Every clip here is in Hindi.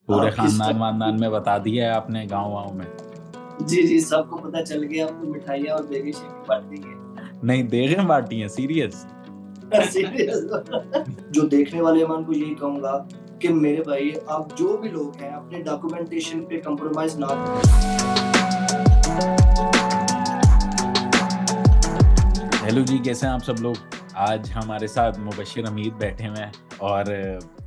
पूरे किस खानदान टाइप वानदान में बता दिया है आपने गाँव-वाँव में? जी, जी, सबको पता चल गया, अब तो मिठाइयाँ और देगी-शेगी बँट दी हैं। नहीं, देखें बाटी हैं, सीरियस? सीरियस जो देखने वाले हैं मैं उनको यही कहूँगा कि मेरे भाई आप जो भी लोग हैं अपने डॉक्यूमेंटेशन पे कंप्रोमाइज़ ना हेलो जी, कैसे हैं आप सब लोग? आज हमारे साथ मुबश्शिर हमीद बैठे हुए हैं और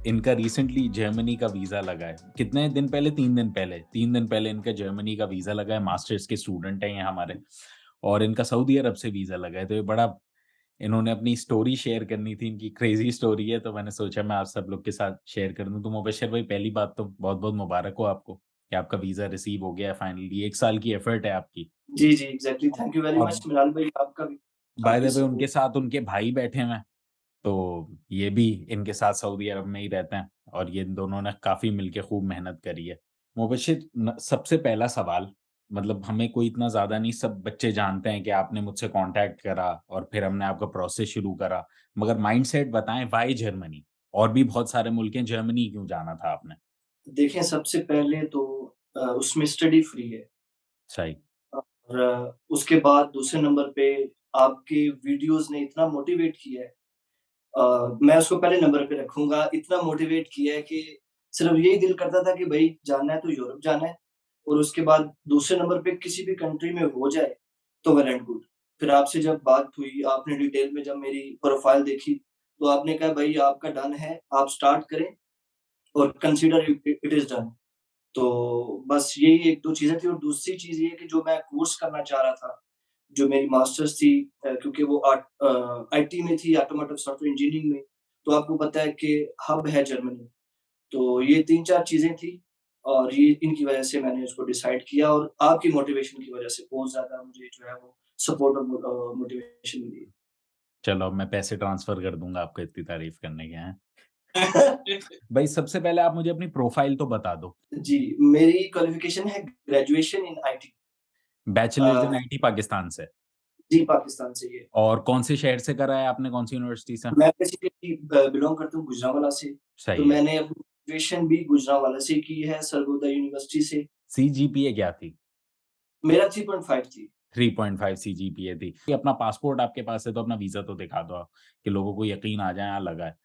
इनका रिसेंटली जर्मनी का वीज़ा लगा है। कितने दिन पहले? 3 दिन पहले। 3 दिन पहले इनका जर्मनी का वीज़ा लगा है, मास्टर्स के स्टूडेंट हैं ये हमारे और इनका सऊदी अरब से वीज़ा लगा है। तो ये बड़ा इन्होंने अपनी स्टोरी शेयर करनी थी, इनकी क्रेज़ी स्टोरी है, तो मैंने सोचा मैं आप सब लोग के साथ शेयर कर दूँ। तो मुबश्शिर भाई, पहली बात तो बहुत-बहुत मुबारक हो आपको कि आपका वीज़ा रिसीव हो गया है फाइनली। 1 साल की एफ़र्ट है आपकी। जी, जी, एग्ज़ैक्टली थैंक यू वेरी और मच मिराल भाई आपका भी बाय द काफ़ी वे उनके सपोर्ट साथ उनके भाई बैठे हुए हैं, तो ये भी इनके साथ सऊदी अरब में ही रहते हैं और ये इन दोनों ने काफ़ी मिलके खूब मेहनत करी है। मुबश्शिर सबसे पहला सवाल, मतलब हमें कोई इतना ज़्यादा नहीं, सब बच्चे जानते हैं कि आपने मुझसे कॉन्टैक्ट करा और फिर हमने आपका प्रोसेस शुरू करा। मगर माइंडसेट बताएँ, व्हाई जर्मनी? और भी बहुत सारे मुल्क हैं, जर्मनी क्यों जाना था आपने? देखें सबसे पहले तो उसमें स्टडी फ्री है सही। और उसके बाद दूसरे नंबर पे आपके वीडियोज़ ने इतना मोटिवेट किया है मैं उसको पहले नंबर पे रखूँगा, इतना मोटिवेट किया है कि सिर्फ़ यही दिल करता था कि भई जाना है तो यूरोप जाना है और उसके बाद दूसरे नंबर पे किसी भी कंट्री में हो जाए, तो वेल एंड गुड। फिर आपसे जब बात हुई, आपने डिटेल में जब मेरी प्रोफ़ाइल देखी, तो आपने कहा भई आपका डन है, आप स्टार्ट करें और कंसीडर इट इज़ डन। तो बस यही 1-2 चीज़ें थी और दूसरी चीज़ ये है कि जो मैं कोर्स करना चाह रहा था, जो मेरी मास्टर्स थी क्योंकि वो आईटी में थी, ऑटोमोटिव सॉफ्टवेयर इंजीनियरिंग में, तो आपको पता है कि हब है जर्मनी। तो ये 3-4 चीज़ें थी और ये इनकी वजह से मैंने उसको डिसाइड किया और आपकी मोटिवेशन की वजह से बहुत ज़्यादा मुझे जो है वो सपोर्ट और मोटिवेशन मिली। चलो, अब मैं पैसे ट्रांसफ़र कर दूँगा आपको इतनी तारीफ़ करने के, हैं? भाई सबसे पहले आप मुझे अपनी प्रोफ़ाइल तो बता दो। जी, मेरी क्वालिफ़िकेशन है graduation in IT bachelors in a, IT Pakistan से। जी पाकिस्तान से ये। और कौन से शहर से करा है आपने, कौन-सी यूनिवर्सिटी से? मैं बेसिकली बिलॉन्ग करता हूँ गुजरांवाला से, तो सही है। मैंने अपनी ग्रेजुएशन भी गुजरांवाला से की है, सरगोदा यूनिवर्सिटी से। सीजीपीए क्या थी? मेरा 3.5 थी। 3.5 सीजीपीए थी। कि अपना पासपोर्ट आपके पास है तो अपना वीज़ा तो दिखा दो आप, कि लोगों को यकीन आ जाए, हाँ, लगा है।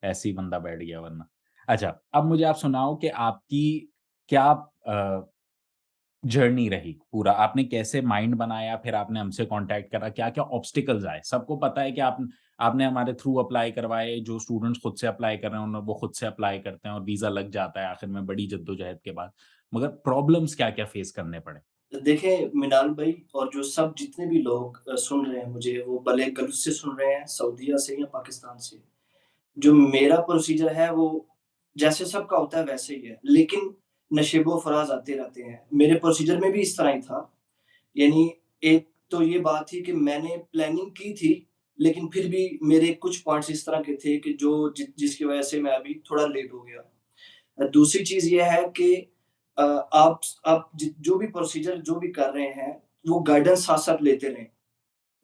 ऐसे ही बंदा बैठ गया वरना। अच्छा, अब मुझे आप सुनाओ कि आपकी क्या जर्नी रही पूरा? आपने कैसे माइंड बनाया, फिर आपने हमसे कॉन्टैक्ट करा, क्या-क्या ऑब्स्टिकल्स आए? सबको पता है कि आपने हमारे थ्रू अप्लाई करवाए, जो स्टूडेंट्स खुद से अप्लाई कर रहे हैं, वो खुद से अप्लाई करते हैं और वीज़ा लग जाता है आखिर में बड़ी जद्दोजहद के बाद। मगर प्रॉब्लम्स क्या-क्या फेस करने पड़े? देखें मिनाल भाई और जो सब जितने भी लोग सुन रहे हैं मुझे, वो भले गल्फ से सुन रहे हैं, सऊदीया से या पाकिस्तान से। जो मेरा प्रोसीजर है वो जैसे सबका होता है वैसे ही है, लेकिन नशेबो-फराज़ आते रहते हैं। मेरे प्रोसीजर में भी इस तरह ही था। यानी एक तो ये बात थी कि मैंने प्लानिंग की थी, लेकिन फिर भी मेरे कुछ पॉइंट्स इस तरह के थे कि जो जिसकी वजह से मैं अभी थोड़ा लेट हो गया। दूसरी चीज़ ये है कि आप जो भी प्रोसीजर जो भी कर रहे हैं, वो गाइडेंस साथ-साथ लेते रहें।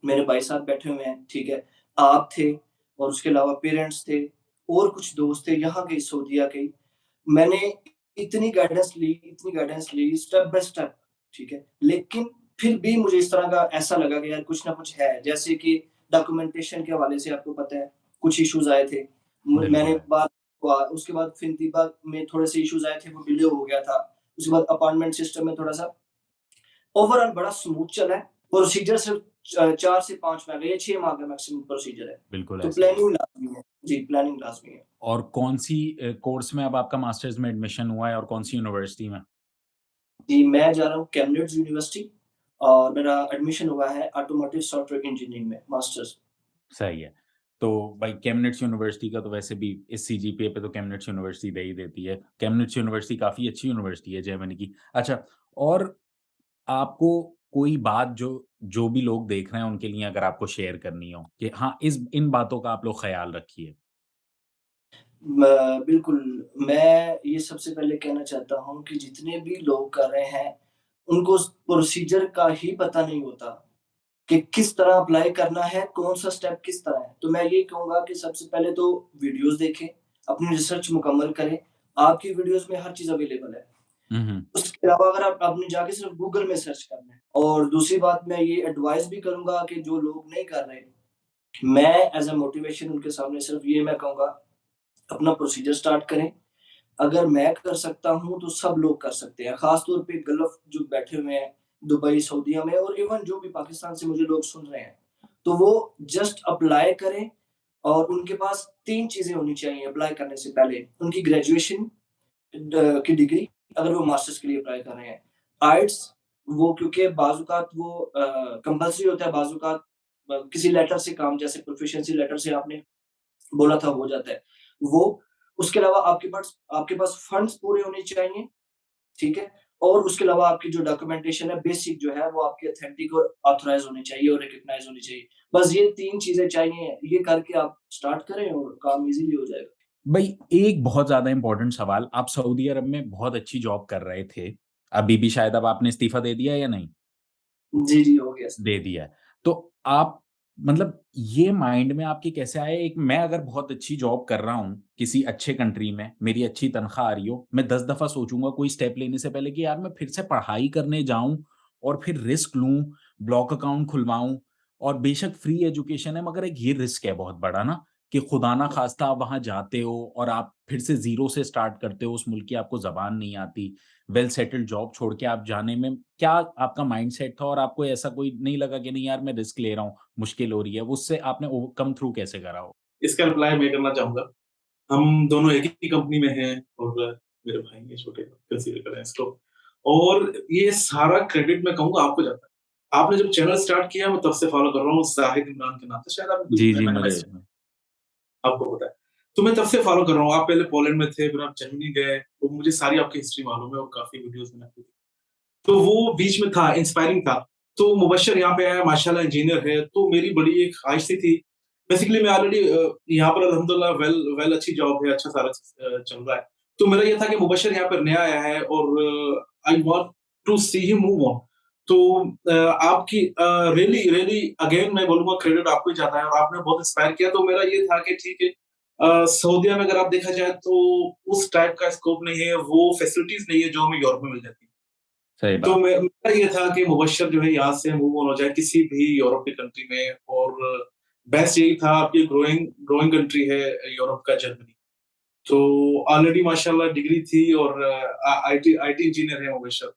मेरे भाई साहब बैठे हुए हैं, ठीक है? आप थे और उसके अलावा पेरेंट्स थे और कुछ दोस्त थे यहाँ के सऊदीया के ही। मैंने इतनी गाइडेंस ली स्टेप बाय स्टेप, ठीक है? लेकिन फिर भी मुझे इस तरह का ऐसा लगा कि यार कुछ ना कुछ है। जैसे कि डॉक्यूमेंटेशन के हवाले से आपको पता है, कुछ इश्यूज़ आए थे। म बिल्कुल मैंने है। बात उसके बाद फिनतिबा में थोड़े-से इश्यूज़ आए थे, वो डिले हो गया था। उसके बाद अपॉइंटमेंट सिस्टम में थोड़ा-सा ओवरऑल बड़ा स्मूथ चला है। प्रोसीजर सिर्फ़ 4 से 5 माह का या 6 माह का मैक्सिमम प्रोसीजर है। बिल्कुल तो ऐसा ही है। प्लानिंग लाज़मी है। जी, प्लानिंग लाज़मी है। और कौन-सी कोर्स में अब आपका मास्टर्स में एडमिशन हुआ है और कौन-सी यूनिवर्सिटी में? जी, मैं जा रहा हूँ कैम्ब्रिज यूनिवर्सिटी और मेरा एडमिशन हुआ है ऑटोमोटिव सॉफ्टवेयर इंजीनियरिंग में मास्टर्स। सही है। तो भाई केम्ब्रिज यूनिवर्सिटी का तो वैसे भी इस सीजीपीए पे तो केम्ब्रिज यूनिवर्सिटी दे ही देती है। केम्ब्रिज यूनिवर्सिटी काफ़ी अच्छी यूनिवर्सिटी है जर्मनी की। अच्छा, और आपको कोई बात जो जो भी लोग देख रहे हैं उनके लिए अगर आपको शेयर करनी हो कि हाँ, इस इन बातों का आप लोग ख़्याल रखिए। म बिल्कुल, मैं ये सबसे पहले कहना चाहता हूँ कि जितने भी लोग कर रहे हैं, उनको उस प्रोसीजर का ही पता नहीं होता कि किस तरह अप्लाई करना है, कौन-सा स्टेप किस तरह है। तो मैं यही कहूँगा कि सबसे पहले तो वीडियोज़ देखें, अपनी रिसर्च मुकम्मल करें आपकी वीडियोज़ में हर चीज़ अवेलेबल है। हुँ, हुँ। उसके अलावा अगर आप आपने जाके सिर्फ़ गूगल में सर्च करना है और दूसरी बात मैं ये एडवाइस भी करूँगा कि जो लोग नहीं कर रहे, मैं एज़ अ मोटिवेशन उनके सामने सिर्फ़ ये मैं कहूँगा, अपना प्रोसीजर स्टार्ट करें। अगर मैं कर सकता हूँ, तो सब लोग कर सकते हैं। ख़ास तौर पे गल्फ़ जो बैठे हुए हैं, दुबई, सऊदीया में और इवन जो भी पाकिस्तान से मुझे लोग सुन रहे हैं, तो वो जस्ट अप्लाई करें और उनके पास 3 चीज़ें होनी चाहिए अप्लाई करने से पहले। उनकी ग्रेजुएशन की डिग्री, अगर वो मास्टर्स के लिए अप्लाई कर रहे हैं। आइट्स वो क्योंकि बाज़-औक़ात वो कंपल्सरी होता है, बाज़-औक़ात किसी लेटर से काम जैसे प्रोficiency लेटर से आपने बोला था हो जाता है। वो उसके अलावा आपके पास फंड्स पूरे होने चाहिए, ठीक है? और उसके अलावा आपकी जो डॉक्यूमेंटेशन है बेसिक जो है वो आपकी ऑथेंटिक और ऑथराइज़ होनी चाहिए और रिकॉग्नाइज़ होनी चाहिए। बस ये 3 चीज़ें चाहिए, ये करके आप स्टार्ट करें और काम ईज़िली हो जाएगा। भई एक बहुत ज़्यादा इम्पोर्टेंट सवाल, आप सऊदी अरब में बहुत अच्छी जॉब कर रहे थे। अभी भी शायद अब आपने इस्तीफ़ा दे दिया है या नहीं? जी, जी, हो गया सर। दे दिया है। तो आप मतलब ये माइंड में आपके कैसे आया एक मैं अगर बहुत अच्छी जॉब कर रहा हूँ, किसी अच्छे कंट्री में, मेरी अच्छी तनख्वाह आ रही हो, मैं 10 दफ़ा सोचूँगा कोई स्टेप लेने से पहले कि यार मैं फिर से पढ़ाई करने जाऊँ और फिर रिस्क लूँ, ब्लॉक अकाउंट खुलवाऊँ और बेशक फ्री एजुकेशन है मगर एक ये रिस्क है बहुत बड़ा ना, कि खुदा ना ख़ास्ता आप वहाँ जाते हो और आप फिर से ज़ीरो से स्टार्ट करते हो, उस मुल्क की आपको ज़बान नहीं आती। वेल सेटल्ड जॉब छोड़ के आप जाने में क्या आपका माइंडसेट था और आपको ऐसा कोई नहीं लगा कि नहीं यार मैं रिस्क ले रहा हूँ, मुश्किल हो रही है, उससे आपने ओवरकम थ्रू कैसे करा हो? इसका रिप्लाई मैं करना चाहूँगा। हम दोनों एक ही कंपनी में हैं और मेरे भाई हैं छोटे, कंसीडर करें इसको। और ये सारा क्रेडिट मैं कहूँगा आपको जाता है। आपने जब चैनल स्टार्ट किया मैं तब से फॉलो कर रहा हूँ ज़ाहिद इमरान के नाम से, शायद जी, जी, मैंने मुझे मैसेज आपको पता है। तो मैं तब से फॉलो कर रहा हूँ। आप पहले पोलैंड में थे, फिर आप जर्मनी गए, तो मुझे सारी आपकी हिस्ट्री मालूम है और काफ़ी वीडियोज़ मैंने आपकी। तो वो बीच में था, इंस्पायरिंग था। तो मुबश्शिर यहाँ पे आया, माशाल्लाह इंजीनियर है, तो मेरी बड़ी एक ख़्वाहिश सी थी। बेसिकली मैं ऑलरेडी यहाँ पर अल्हम्दुलिल्लाह वेल वेल अच्छी जॉब है, अच्छा सारा चल रहा है। तो मेरा ये था कि मुबश्शिर यहाँ पर नया आया है और I want to see him move on. तो आपकी रियली रियली अगेन मैं बोलूँगा क्रेडिट आपको ही जाता है और आपने बहुत इंस्पायर किया। तो मेरा ये था कि ठीक है सऊदीया में अगर आप देखा जाए तो उस टाइप का स्कोप नहीं है, वो फैसिलिटीज़ नहीं है जो हमें यूरोप में मिल जाती है। सही तो बात। मेरा ये था कि मुबश्शिर जो है यहाँ से मूव ऑन हो जाए किसी भी यूरोप की कंट्री में और बेस्ट यही था आपकी ग्रोइंग ग्रोइंग कंट्री है यूरोप का जर्मनी। तो ऑलरेडी माशाल्लाह डिग्री थी और आईटी आईटी इंजीनियर है मुबश्शिर।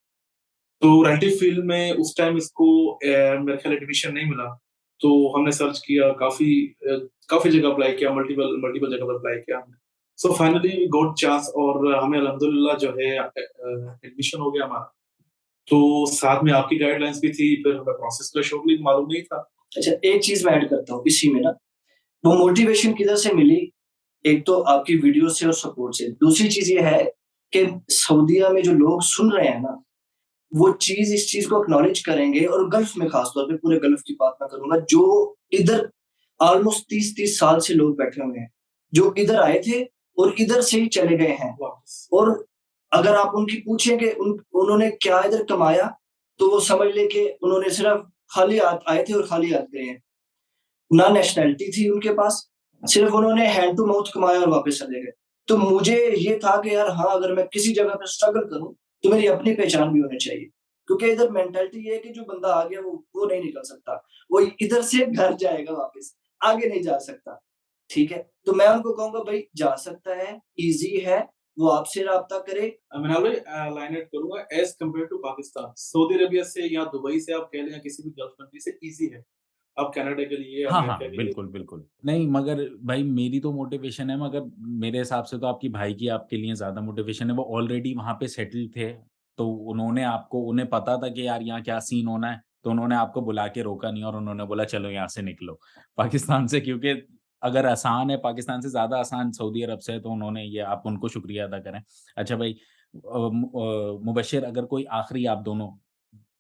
तो रेलेटिव फील्ड में उस टाइम इसको मेरे ख्याल एडमिशन नहीं मिला। तो हमने सर्च किया काफ़ी जगह अप्लाई किया, मल्टीपल मल्टीपल जगह पर अप्लाई किया हमने। So finally we got chance और हमें अल्हम्दुलिल्लाह जो है एडमिशन हो गया हमारा। तो साथ में आपकी गाइडलाइंस भी थी, फिर हमें प्रोसेस का शॉर्टली मालूम नहीं था। अच्छा, एक चीज़ मैं ऐड करता हूँ इसी में ना, वो मोटिवेशन किधर से मिली? एक तो आपकी वीडियो से और सपोर्ट से। दूसरी चीज़ ये है कि सऊदीया में जो लोग सुन रहे हैं ना, वो इस चीज़ को एक्नॉलेज करेंगे और गल्फ़ में ख़ास तौर पे पूरे गल्फ़ की बात मैं करूँगा, जो इधर ऑलमोस्ट 30-30 साल से लोग बैठे हुए हैं, जो इधर आए थे और इधर से ही चले गए हैं। वापस और अगर आप उनकी पूछें कि उन्होंने क्या इधर कमाया, तो वो समझ लें कि उन्होंने सिर्फ़ खाली हाथ आए थे और खाली हाथ गए हैं। ना नेशनैलिटी थी उनके पास, सिर्फ़ उन्होंने हैंड टू माउथ कमाया और वापस चले गए। तो मुझे ये था कि यार हाँ, अगर मैं किसी जगह पे स्ट्रगल करूँ, तो मेरी अपनी पहचान भी होनी चाहिए। क्योंकि इधर मेंटालिटी ये है कि जो बंदा आ गया वो नहीं निकल सकता। वो इधर से घर जाएगा वापस, आगे नहीं जा सकता। ठीक है? तो मैं उनको कहूँगा भई जा सकता है, ईज़ी है, वो आपसे राब्ता करे। मैं ऑलरेडी लाइन ऐड करूँगा as compare to Pakistan, Saudi Arabia से या दुबई से आप कह लें या किसी भी गल्फ कंट्री से ईज़ी है। आप कनाडा के लिए, हाँ, अमेरिका हाँ, के लिए बिल्कुल, बिल्कुल। नहीं मगर भाई मेरी तो मोटिवेशन है मगर मेरे हिसाब से तो आपकी भाई की आपके लिए ज़्यादा मोटिवेशन है, वो ऑलरेडी वहाँ पे सेटल थे, तो उन्हें पता था कि यार यहाँ क्या सीन होना है, तो उन्होंने आपको बुला के रोका नहीं और उन्होंने बोला चलो यहाँ से निकलो। पाकिस्तान से क्योंकि अगर आसान है, पाकिस्तान से ज़्यादा आसान सऊदी अरब से है, तो उन्होंने ये आप उनको शुक्रिया अदा करें। अच्छा भाई मुबश्शिर अगर कोई आखिरी आप दोनों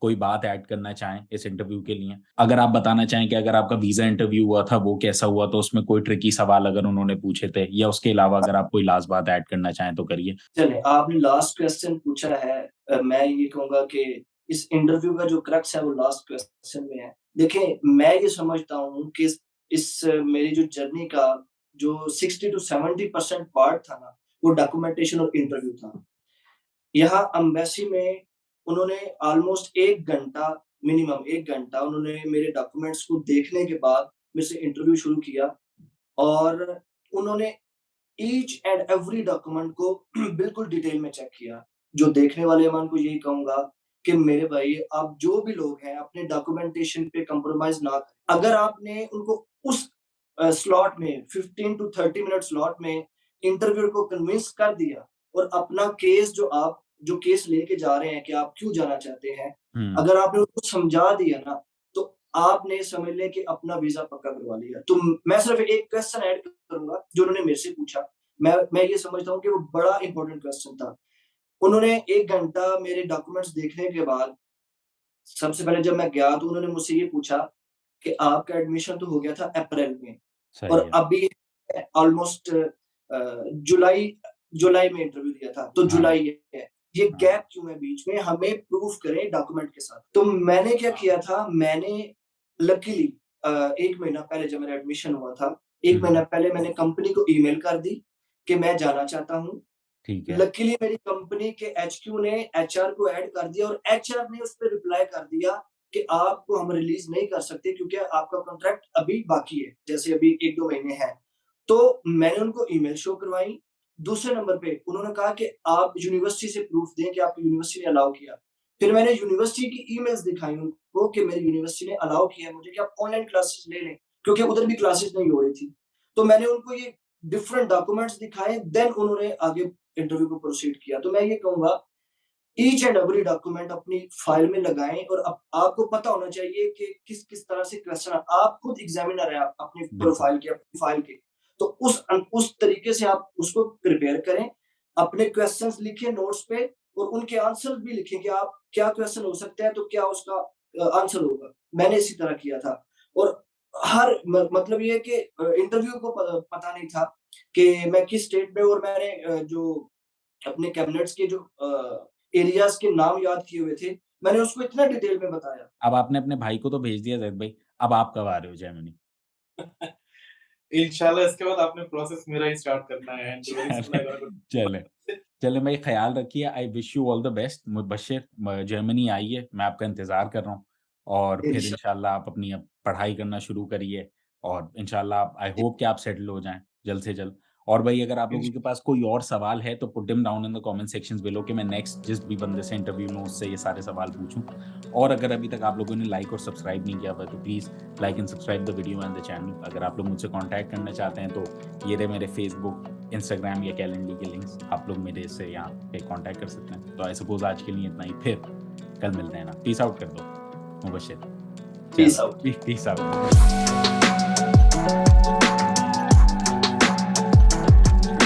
कोई बात ऐड करना चाहें इस इंटरव्यू के लिए? अगर आप बताना चाहें कि अगर आपका वीज़ा इंटरव्यू हुआ था, वो कैसा हुआ? तो उसमें कोई ट्रिकी सवाल अगर उन्होंने पूछे थे या उसके अलावा अगर आप कोई लास्ट बात ऐड करना चाहें तो करिए। चलें, आपने लास्ट क्वेश्चन पूछा है। मैं ये कहूँगा कि इस इंटरव्यू का जो क्रक्स है वो लास्ट क्वेश्चन में है। देखें, मैं ये समझता हूँ कि इस मेरी जो जर्नी का जो 60 टू 70% पार्ट था ना, वो डॉक्यूमेंटेशन और इंटरव्यू था। यहाँ एम्बेसी में उन्होंने ऑलमोस्ट 1 घंटा, मिनिमम 1 घंटा उन्होंने मेरे डॉक्यूमेंट्स को देखने के बाद मेरे से इंटरव्यू शुरू किया और उन्होंने ईच एंड एवरी डॉक्यूमेंट को बिल्कुल डिटेल में चेक किया। जो देखने वाले मैं उनको यही कहूँगा कि मेरे भाई, आप जो भी लोग हैं अपने डॉक्यूमेंटेशन पे कंप्रोमाइज़ ना करें। अगर आपने उनको उस स्लॉट में 15 टू 30 मिनट स्लॉट में इंटरव्यूअर को कन्विंस कर दिया और अपना केस जो केस लेके जा रहे हैं कि आप क्यों जाना चाहते हैं, अगर आपने उनको समझा दिया ना, तो आपने समझ लें कि अपना वीज़ा पक्का करवा लिया। तो मैं सिर्फ एक क्वेश्चन ऐड करूँगा जो उन्होंने मेरे से पूछा। मैं ये समझता हूँ कि वो बड़ा इम्पोर्टेंट क्वेश्चन था। उन्होंने 1 घंटा मेरे डॉक्यूमेंट्स देखने के बाद सबसे पहले जब मैं गया तो उन्होंने मुझसे ये पूछा कि आपका एडमिशन तो हो गया था अप्रैल में सही और है। अभी ऑलमोस्ट जुलाई में इंटरव्यू दिया था, तो हाँ। जुलाई है। ये हाँ। गैप क्यों है बीच में? हमें प्रूफ करें डॉक्यूमेंट के साथ। तो मैंने क्या किया था, मैंने लकीली 1 महीना पहले जब मेरा एडमिशन हुआ था, 1 महीना पहले मैंने कंपनी को ईमेल कर दी कि मैं जाना चाहता हूँ। ठीक है। लकीली मेरी कंपनी के एचक्यू ने एचआर को ऐड कर दिया और एचआर ने उस पे रिप्लाई कर दिया कि आपको हम रिलीज नहीं कर सकते क्योंकि आपका कॉन्ट्रैक्ट अभी बाकी है, जैसे अभी 1-2 महीने हैं। तो मैंने उनको ईमेल शो करवाई। दूसरे नंबर पे उन्होंने कहा कि आप यूनिवर्सिटी से प्रूफ दें कि आपकी यूनिवर्सिटी ने अलाउ किया। फिर मैंने यूनिवर्सिटी की ईमेल्स दिखाई उनको कि मेरी यूनिवर्सिटी ने अलाउ किया है मुझे कि आप ऑनलाइन क्लासेस ले लें, क्योंकि उधर भी क्लासेस नहीं हो रही थी। तो मैंने उनको ये डिफरेंट डॉक्यूमेंट्स दिखाए, देन उन्होंने आगे इंटरव्यू को प्रोसीड किया। तो मैं ये कहूँगा, ईच एंड एवरी डॉक्यूमेंट अपनी फाइल में लगाएँ और आपको पता होना चाहिए कि किस तरह से क्वेश्चन आप खुद एग्जामिनर हैं अपनी बिल्कुल। प्रोफाइल के, अपनी फाइल के। तो उस तरीके से आप उसको प्रिपेयर करें, अपने क्वेश्चंस लिखें नोट्स पे और उनके आंसर भी लिखें कि आप क्या क्वेश्चन हो सकता है, तो क्या उसका आंसर होगा। मैंने इसी तरह किया था और हर मतलब ये है कि इंटरव्यू को पता नहीं था कि मैं किस स्टेट में, और मैंने जो अपने कैबिनेट्स के जो एरियाज़ के नाम याद किए हुए थे, मैंने उसको इतना डिटेल में बताया। अब आपने अपने भाई को तो भेज दिया ज़ैद भाई, अब आप कब आ रहे हो जर्मनी? इंशाल्लाह इसके बाद आपने प्रोसेस मेरा ही स्टार्ट करना है and very soon I gonna चलें, चलें भाई, ख़्याल रखिए। I wish you all the best. Mubashshir, Germany आइए, मैं आपका इंतज़ार कर रहा हूँ और फिर इंशा इंशाल्लाह आप अपनी अब पढ़ाई करना शुरू करिए और इंशाल्लाह आई होप कि आप सेटल हो जाएँ जल्द से जल्द। और भाई, अगर आप लोगों के पास कोई और सवाल है तो put them down in the comment sections below कि मैं नेक्स्ट जिस भी बंदे से इंटरव्यू लूँ उससे ये सारे सवाल पूछूँ। और अगर अभी तक आप लोगों ने लाइक और सब्सक्राइब नहीं किया हुआ है तो please like and subscribe the video and the channel. अगर आप लोग मुझसे कॉन्टैक्ट करना चाहते हैं तो ये रहे मेरे फेसबुक, इंस्टाग्राम या कैलेंडर के लिंक्स, आप लोग मेरे से यहाँ पे कॉन्टैक्ट कर सकते हैं। तो आई सपोज़ आज के लिए इतना ही, फिर कल मिलते हैं ना। पीस आउट कर दो Mubashshir. Peace out. Peace out.